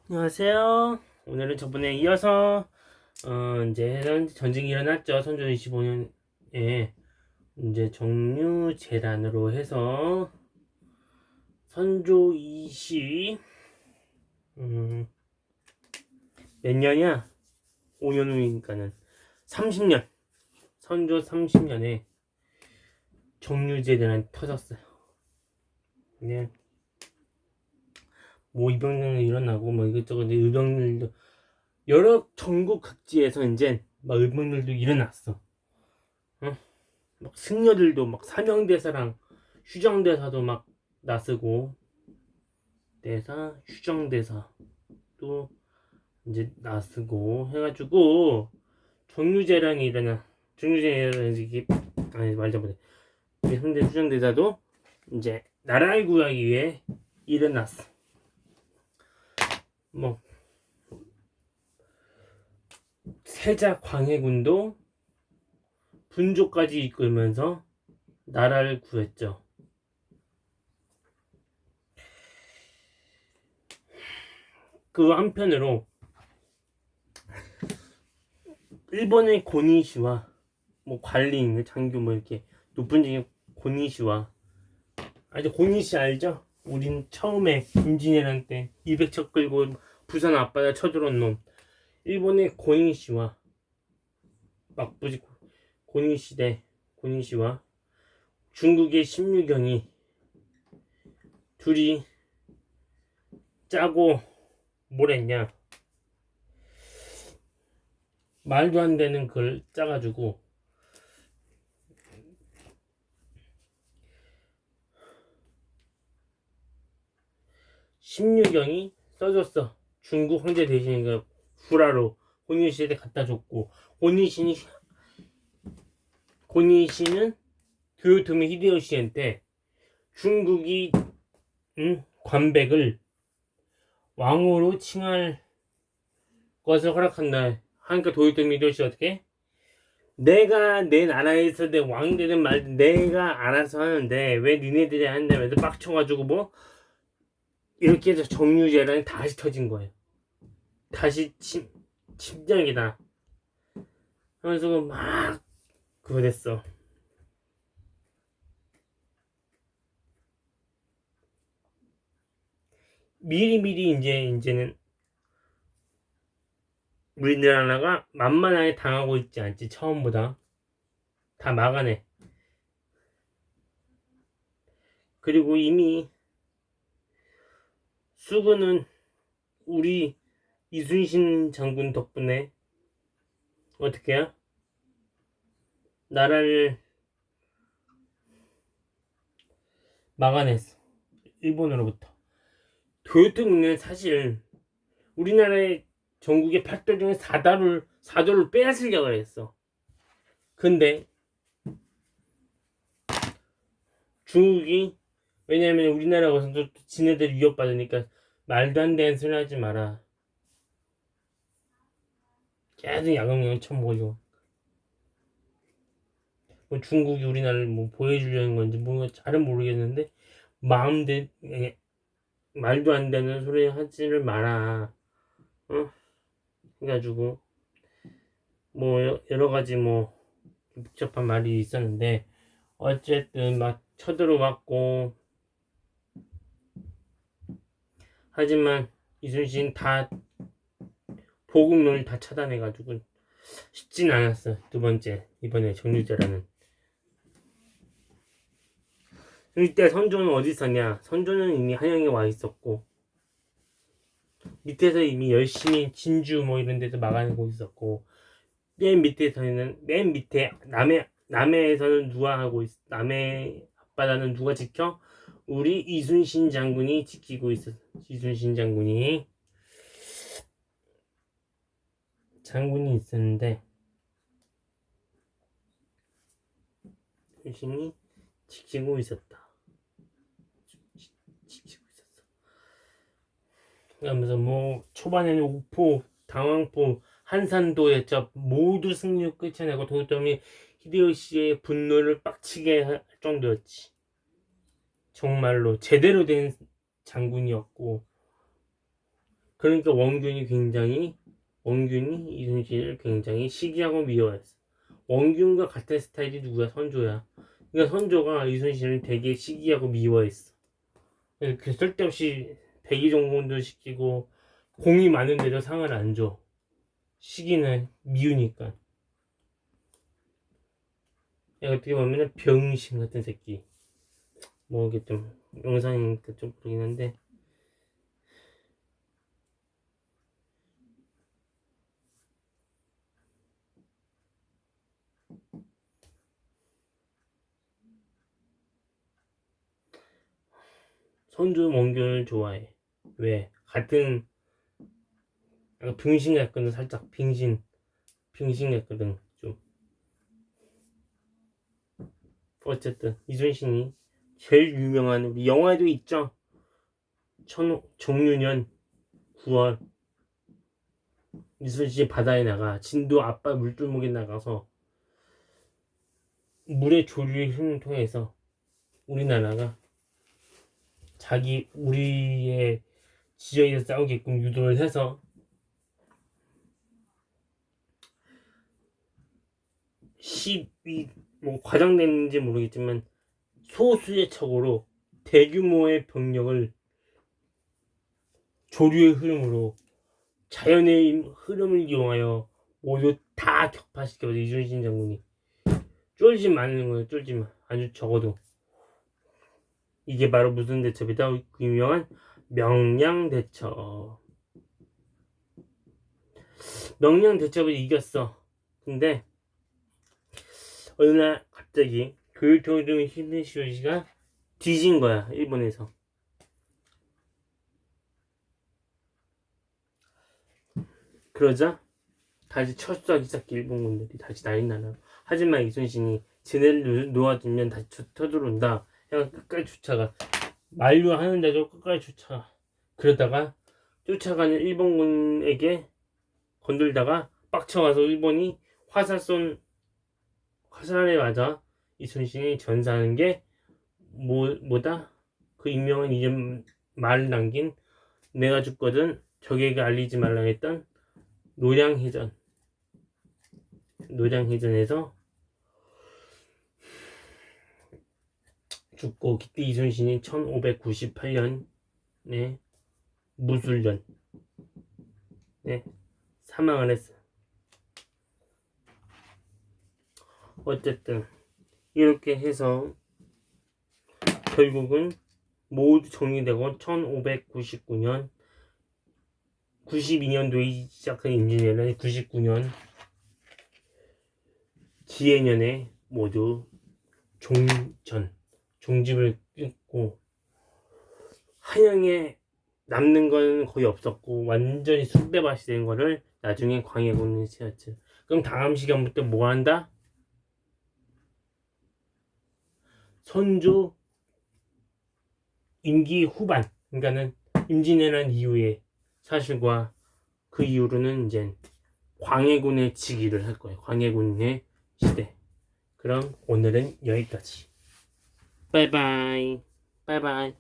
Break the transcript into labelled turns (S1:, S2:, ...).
S1: 안녕하세요. 오늘은 저번에 이어서 이제 전쟁이 일어났죠. 선조 25년에 이제 정류재란으로 해서 선조 20 몇 년이야? 5년 후니까는 30년. 선조 30년에 정류재란이 터졌어요. 네. 뭐 이병렬이 일어나고 뭐 이것저것 이제 의병들도 여러 전국 각지에서 이제 막 의병들도 일어났어. 어? 막 승려들도 막 사명대사랑 휴정대사도 막 나서고 대사 휴정대사 또 이제 나서고 해가지고 정유재랑이 일어나. 정유재라는 이게 아니 말 잘못해. 우리 상대 휴정대사도 이제 나라를 구하기 위해 일어났어. 뭐 세자 광해군도 분조까지 이끌면서 나라를 구했죠. 그 한편으로 일본의 고니시와 뭐 관리인 장교 뭐 이렇게 높은 직의 고니시와 아직 고니시 알죠? 우린 처음에 김진애랑 때 200척 끌고 부산 앞바다 쳐들어온 놈 일본의 고니시와 막부지 고니시대 고니시와 중국의 심유경이 둘이 짜고 뭘 했냐 말도 안 되는 글 짜가지고 심유경이 써줬어. 중국 황제 대신에 구라로 고니시한테 갖다 줬고 고니시는 도요토미 히데요시한테 중국이 관백을 왕으로 칭할 것을 허락한다 하니까 도요토미 히데요시 어떻게? 내가 내 나라에서 내 왕이 되든 말든 내가 알아서 하는데 왜 니네들이 한다면서 빡쳐가지고 뭐 이렇게 해서 정유재란이 다시 터진 거예요. 다시 침략이다 하면서 막 그거 됐어. 미리미리 이제는 우리나라가 만만하게 당하고 있지 않지. 처음보다 다 막아내. 그리고 이미 수군은 우리 이순신 장군 덕분에 어떻게 해요? 나라를 막아냈어. 일본으로부터. 도요토미는 사실 우리나라의 전국의 8도 중에 4도를 빼앗으려고 했어. 근데 중국이 왜냐면 우리나라가 우선 또 지네들 위협받으니까 말도 안 되는 소리 하지 마라. 계속 야금야금 쳐먹어줘. 뭐 중국이 우리나라를 뭐 보여주려는 건지 뭐 잘은 모르겠는데 마음대로 말도 안 되는 소리 하지를 마라. 어? 해가지고 뭐 여러 가지 뭐 복잡한 말이 있었는데 어쨌든 막 쳐들어왔고 하지만 이순신 다 보국론을 다 차단해가지고 쉽진 않았어. 두 번째 이번에 정유재라는 이때 선조는 어디 있었냐? 선조는 이미 한양에 와 있었고 밑에서 이미 열심히 진주 뭐 이런 데서 막아내고 있었고 맨 밑에 남해에서는 누가 하고 있 남해 앞바다는 누가 지켜? 우리 이순신 장군이 지키고 있었어. 이순신 장군이 있었는데 이순신이 지키고 있었다. 지키고 있었어. 그러면서 뭐 초반에는 옥포, 당황포, 한산도였죠. 모두 승리로 끝쳐내고 도요토미 히데요시의 분노를 빡치게 할 정도였지. 정말로 제대로 된 장군이었고 그러니까 원균이 이순신을 굉장히 시기하고 미워했어. 원균과 같은 스타일이 누구야? 선조야. 그러니까 선조가 이순신을 되게 시기하고 미워했어. 그 쓸데없이 백의종군도 시키고 공이 많은데도 상을 안 줘. 시기는 미우니까. 어떻게 보면 병신 같은 새끼. 뭐 이게 좀 영상이니까 좀 그러긴 한데. 선조 원균을 좋아해. 왜? 같은 병신 같거든. 살짝 빙신 같거든. 좀. 어쨌든 이순신이 제일 유명한 우리 영화에도 있죠. 종유년 9월 이순신이 바다에 나가 진도 앞바 물줄목에 나가서 물의 조류의 힘을 통해서 우리나라가 우리의 지역에서 싸우게끔 유도를 해서 뭐 과장됐는지 모르겠지만 소수의 척으로 대규모의 병력을 조류의 흐름으로 자연의 흐름을 이용하여 모두 다 격파시켜서 이순신 장군이 쫄지 마는 거예요. 쫄지 마. 아주 적어도 이게 바로 무슨 대첩이다? 그 유명한 명량대첩. 명량대첩을 이겼어. 근데 어느 날 갑자기 교토의 히데요시가 뒤진 거야. 일본에서. 그러자 다시 철수하기 시작해. 일본군들이 다시 난리 나나. 하지만 이순신이 쟤네를 놓아주면 다시 쳐들어온다. 그냥 끝까지 쫓아가. 만류하는데도 끝까지 쫓아가. 그러다가 쫓아가는 일본군에게 건들다가 빡쳐가서 일본이 화살에 맞아 이순신이 전사하는 게 뭐다? 그 유명한 이름 말을 남긴 내가 죽거든 적에게 알리지 말라 했던 노량해전에서 죽고 그때 이순신이 1598년에 무술년에 사망을 했어. 어쨌든 이렇게 해서 결국은 모두 정리되고 1599년 92년도에 시작한 임진왜란이 99년 지해년에 모두 종집을 끊고 한양에 남는 건 거의 없었고 완전히 쑥대밭이 된 거를 나중에 광해군이 세웠지. 그럼 다음 시간부터 뭐 한다? 선조 임기 후반, 그러니까는 임진왜란 이후의 사실과 그 이후로는 이제 광해군의 즉위를 할 거예요. 광해군의 시대. 그럼 오늘은 여기까지. 바이바이. 바이바이.